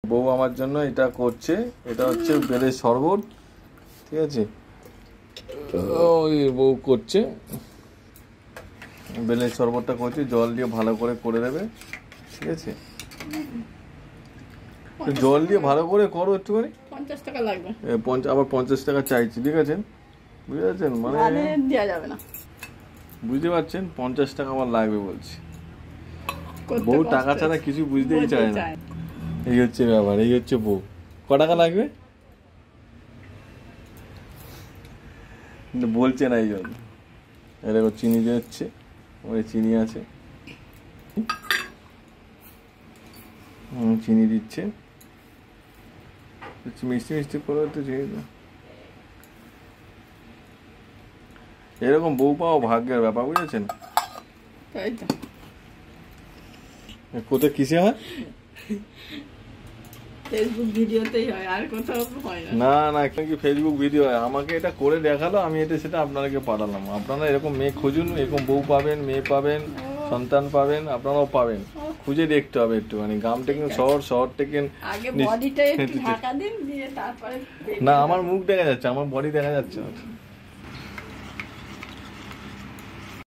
বউ আমার জন্য এটা করছে, এটা হচ্ছে বেলের শরবত, ঠিক আছে। ওই বউ করছে বেলের শরবতটা করছে, জল দিয়ে ভালো করে করে দেবে, ঠিক আছে। জল দিয়ে ভালো করে করো একটুখানি, 50 টাকা লাগবে। আবার 50 টাকা চাইছি, ঠিক আছে, বুঝতে পারছেন? মানে দেওয়া যাবে না, বুঝতে পারছেন, 50 টাকা আমার লাগবে বলছি। বউ টাকা ছাড়া কিছু বুঝতেই চায় না, এই হচ্ছে ব্যাপার, এই হচ্ছে বউ। ক টাকা লাগবে বলছে না, এই জন্য। এরকম চিনি দিচ্ছে, ওই চিনি আছে, চিনি দিচ্ছে, মিষ্টি মিষ্টি করে তো চিনি। এরকম বউ পাওয়া ভাগ্যের ব্যাপার, বুঝেছেন? কোথায় কিসে হয়? ফেসবুক ভিডিওতেই হয়, আর কোথাও হয় না। না না, কি ফেসবুক ভিডিও হয়? আমাকে এটা করে দেখালো, আমি এটা সেটা আপনাদেরকে পাঠালাম। আপনারা এরকম মেয়ে খুঁজুন, এরকম বউ পাবেন, মেয়ে পাবেন, সন্তান পাবেন, আপনারাও পাবেন। খুঁজে দেখতে হবে একটুখানি, গ্রাম থেকে শহর থেকে। আগে বডিটা একটু ঢাকা দিন, দিয়ে তারপরে। না, আমার মুখ দেখা যাচ্ছে, আমার বডি দেখা যাচ্ছে না।